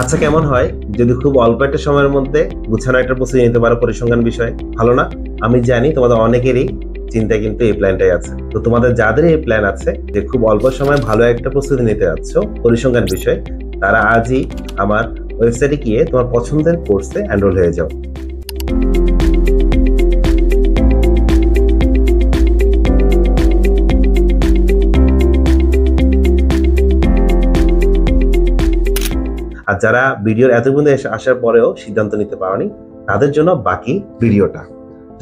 আচ্ছা, কেমন হয় যদি খুব অল্প একটা সময়ের মধ্যে গুছানো একটা প্রস্তুতি নিতে পারো পরিসংখ্যান বিষয়ে? ভালো না? আমি জানি তোমাদের অনেকেরই চিন্তায় কিন্তু এই প্ল্যানটাই আছে। তো তোমাদের যাদের এই প্ল্যান আছে যে খুব অল্প সময়ে ভালো একটা প্রস্তুতি নিতে যাচ্ছ পরিসংখ্যান বিষয়ে, তারা আজই আমার ওয়েবসাইটে গিয়ে তোমার পছন্দের কোর্সে এনরোল হয়ে যাও। আর যারা ভিডিওর এত পর্যন্ত আসার পরেও সিদ্ধান্ত নিতে পারোনি, তাদের জন্য বাকি ভিডিওটা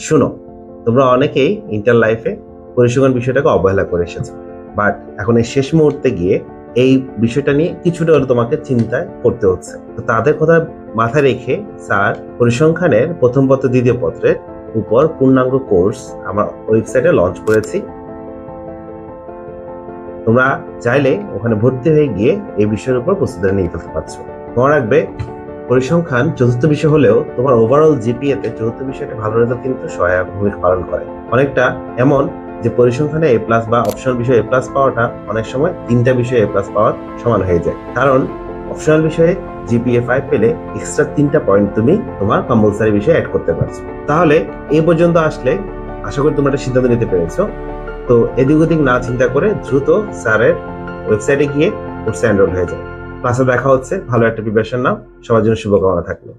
শুনো। তোমরা অনেকেই ইন্টার লাইফে পরিসংখ্যান বিষয়টাকে অবহেলা করে এসেছো, বাট এখন এই শেষ মুহূর্তে গিয়ে এই বিষয়টা নিয়ে কিছুটা হলে তোমাকে চিন্তায় করতে হচ্ছে। তো তাদের কথা মাথায় রেখে স্যার পরিসংখ্যানের প্রথম পত্র দ্বিতীয় পত্রের উপর পূর্ণাঙ্গ কোর্স আমার ওয়েবসাইটে লঞ্চ করেছি। তোমরা চাইলে ওখানে ভর্তি হয়ে গিয়ে এই বিষয়ের উপর প্রস্তুতি নিয়ে ফেলতে পারছো। মনে রাখবে, পরিসংখ্যান চতুর্থ বিষয় হলেও তোমার ওভারঅল জিপিএ তে চতুর্থ বিষয়টা ভালো রেজাল্ট কিন্তু সহায়ক ভূমিকা পালন করে। অনেকটা এমন যে পরিসংখ্যানে এ প্লাস বা অপশনাল বিষয়ে এ প্লাস পাওয়াটা অনেক সময় তিনটা বিষয়ে এ প্লাস পাওয়ার সমান হয়ে যায়, কারণ অপশনাল বিষয়ে জিপিএ 5 পেলে এক্সট্রা 3টা পয়েন্ট তুমি তোমার কম্পালসারি বিষয়ে অ্যাড করতে পারছো। তাহলে এই পর্যন্ত আসলে আশা করি তোমরা একটা সিদ্ধান্ত নিতে পেরেছো। তো এদিক ওদিক না চিন্তা করে দ্রুত স্যারের ওয়েবসাইটে গিয়ে কোর্সে এনরোল হয়ে যায়। ক্লাসে দেখা হচ্ছে, ভালো একটা প্রিপারেশন নাও। সবার জন্য শুভকামনা থাকলো।